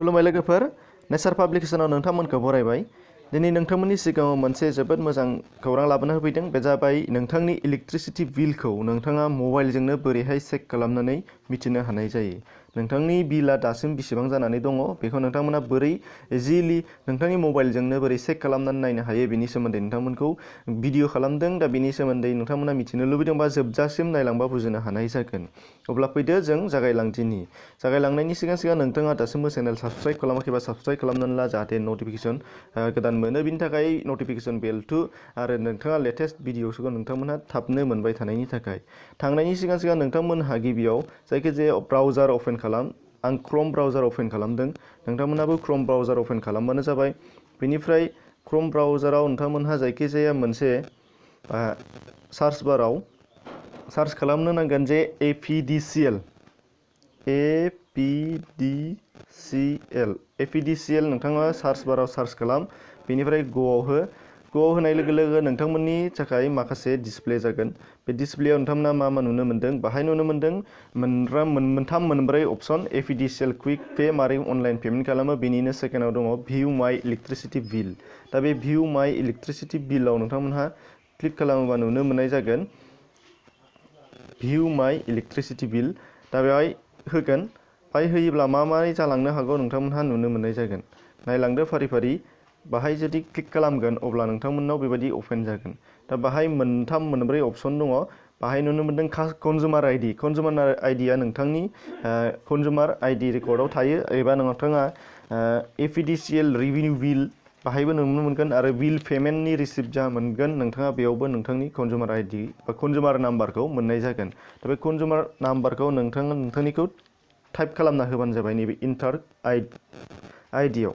खुलुमबाय लोगोफोर, नेचार पाब्लिकेशनाव नोंथांमोनखौ बरायबाय। दिनै नोंथांमोननि सिगाङाव मोनसे जोबोद मोजां खौरां लाबोना होफैदों। बे जाबाय नोंथांनि इलेक्ट्रिसिटी बिलखौ नोंथाङा मबाइलजोंनो बोरैहाय चेक खालामनानै मिथिनो हानाय जायो। नोंथांनि बिला दासिम बेसेबां जानानै दङ बेखौ नोंथांमोना बोरै इजिलि नोंथांनि मबाइलजोंनो बोरै चेक खालामनानै नायनो हायो बेनि सोमोन्दै नोंथांमोनखौ भिडिअ खालामदों। दा बेनि सोमोन्दै नोंथांमोना मिथिनो लुबैदोंबा जोबजासिम नायलांबा बुजिनो हानाय जागोन। अब्ला फैदो जों जागायलांदिनि। जागायलांनायनि सिगां नोंथाङा दासिमबो चेनेल साबस्क्राइब खालामाखैबा साबस्क्राइब खालामनानै ला, जाहाथे नटिफिकेसन गोदान मोनो। बिनि थाखाय नटिफिकेसन बेल टु आरो नोंथाङा लेटेस्ट भिडिअसखौ नोंथांमोनहा थाबनो मोनबाय थानायनि थाखाय। थांनायनि सिगां नोंथांमोनहा गिबियाव जायखिजाया ब्राउजार अपेन खालाम। आं क्रोम ब्राउजार अपेन खालामदों, नोंथांमोनहाबो क्रोम ब्राउजार अपेन खालामबानो जाबाय। बेनिफ्राय क्रोम ब्राउजाराव नोंथांमोनहा जायखिजाया मोनसे सार्च बाराव सार्च खालामनो नांगोन जे APDCL नोंथाङा सार्च बाराव सार्च खालाम। बेनिफ्राय ग'आव होनाय लोगो लोगो नोंथांमोननि थाखाय माखासे डिसप्ले जागोन। बे डिसप्लेयाव नोंथांमोना मा नुनो मोन्दों? बाहाय नुनो मोन्दों मोनथाम मोनब्रै अपसन। APDCL क्विक पे, मारै अनलाइन पेमेन्ट खालामो। बेनिनो सेकेन्डआव दङ भिउ माय इलेक्ट्रिसिटी बिल। दा बे भिउ माय इलेक्ट्रिसिटी बिलाव नोंथांमोनहा क्लिक खालामोबा नुनो मोननाय जागोन भिउ माय इलेक्ट्रिसिटी बिल। दा बेवहाय होगोन। बाहाय होयोब्ला मारै जालांनो हागौ नोंथांमोनहा नुनो मोननाय जागोन। नायलांदो फारि फारि। बाहाय जुदि क्लिक खालामगोन अब्ला नोंथांमोननाव बेबायदि अपेन जागोन। दा बाहाय मोनथाम मोनब्रै अपसन दङ। बाहाय नुनो मोन्दों कन्जुमार आइडि। कन्जुमार आइडिया नोंथांनि कन्जुमार आइडि रेकर्डआव थायो, एबा नोंथाङा APDCL रिभिनिउ बिल बाहायबो नुनो मोनगोन, आरो बिल पेमेन्टनि रिसिप्ट जा मोनगोन नोंथाङा बेयावबो नोंथांनि कन्जुमार आइडि बा कन्जुमार नाम्बारखौ मोननाय जागोन। दा बे कन्जुमार नाम्बारखौ नोंथांनिखौ टाइप खालामना होबानो जाबाय नैबे इन्टार आइडियाव।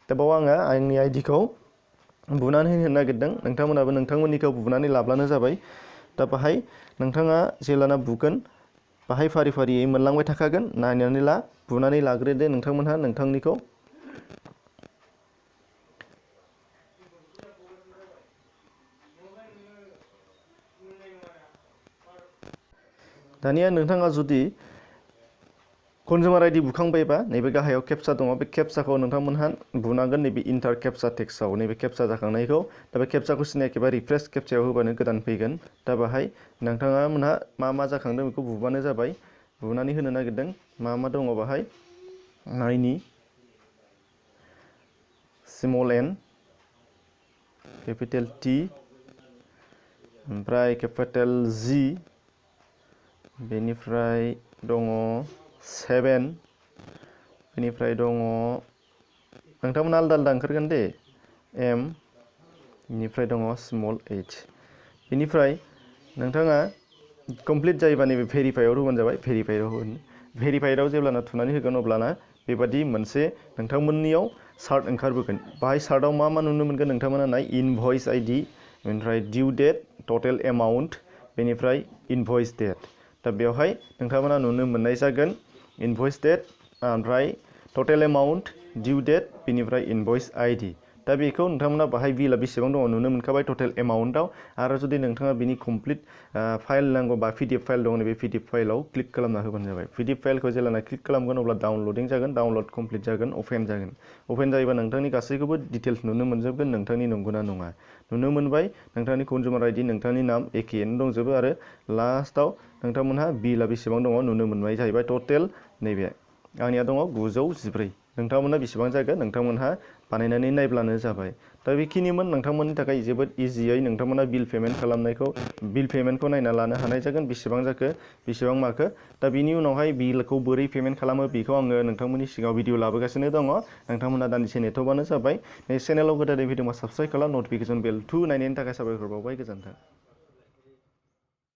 दा बाव आङो आंनि आइडिखौ बुनानै होनो नागिरदों। नोंथांमोनाबो नोंथांमोननिखौ बुनानै लाब्लानो जाबाय। दा बाहाय नोंथाङा जेलाना बुगोन बाहाय फारि फारियै मोनलांबाय थाखागोन। नायनानै ला, बुनानै लाग्रोदो नोंथांमोनहा नोंथांनिखौ। दानिया नोंथाङा जुदि कन्जुमार आइडि बुखांबायबा नैबे गाहायाव केपचा दङ। बे केपचाखौ नोंथांमोनहा बुनांगोन नैबे इन्टार केपचा टेक्स्टआव। नैबे केपचा जाखांनायखौ, दा बे केपचाखौ सिनायाखैबा रिफ्रेश केपचायाव होबानो गोदान फैगोन। दा बाहाय नोंथाङा मोनहा मा जाखांदों बेखौ बुबानो जाबाय। बुनानै होनो नागिरदों मा दङ बाहाय नायनि स्मल n, केपिटेल T, ओमफ्राय केपिटेल G, बेनिफ्राय दङ 7, बेनिफ्राय दङ नोंथांमोना आलदा ओंखारगोन दे M, बेनिफ्राय दङ स्मल h। बेनिफ्राय नोंथाङा कमप्लिट जायोबा नैबे भेरिफाइआव होबानो जाबाय। भेरिफाइआव जेब्लाना थुनानै होगोन अब्लाना बेबादि मोनसे नोंथांमोननियाव चार्ट ओंखारबोगोन। बाहाय चार्टआव मा नुनो मोनगोन नोंथांमोना नाय इनभइस आइडि, बेनिफ्राय डिउ डेट, टटेल एमाउन्ट, बेनिफ्राय इनभइस डेट। दा बेवहाय नोंथांमोना नुनो मोननाय जागोन इनभइस डेट, ओमफ्राय टटेल एमाउन्ट, डिउ डेट, बेनिफ्राय इनभइस आइडि। दा बेखौ नोंथांमोना बाहाय बिला बेसेबां दङ नुनो मोनखाबाय टटेल एमाउन्टआव। आरो जुदि नोंथाङा बिनि कमप्लिट फाइल नांगौ बा PDF फाइल दङ, नैबे PDF फाइलाव क्लिक खालामना होबानो जाबाय। PDF फाइलखौ जेब्लाना क्लिक खालामगोन अब्ला डाउनलडिं जागोन, डाउनलड कमप्लिट जागोन, अपेन जागोन। अपेन जायोबा नोंथांनि गासैखौबो डिटेल्स नुनो मोनजोबगोन, नोंथांनि नंगौना नङा। नुनो मोनबाय नोंथांनि कन्जुमार आइडि, नोंथांनि नाम एखेयैनो दंजोबो, आरो लास्टआव नोंथांमोनहा बिला बेसेबां दङ नुनो मोनबाय जाहैबाय। टटेल नैबे आंनिया दङ 914। नोंथांमोनहा बेसेबां जागोन नोंथांमोनहा बानायनानै नायब्लानो जाबाय। दा बेखिनिमोन नोंथांमोननि थाखाय जोबोद इजियै नोंथांमोना बिल पेमेन्टखौ नायना लानो हानाय जागोन, बेसेबां जाखो बेसेबां माखो। दा बिनि उनावहाय बिलखौ बोरै पेमेन्ट खालामो बेखौ आङो नोंथांमोननि सिगाङाव भिडिअ लाबोगासिनो दङ। नोंथांमोना दान्दिसे नेथ'बानो जाबाय। नै चेनेलाव गोदानै भिडिअ साबस्क्राइब खालाम, नटिफिकेसन बेल टु नायनायनि थाखाय साबायखर बावबाय। गोजोन्थों।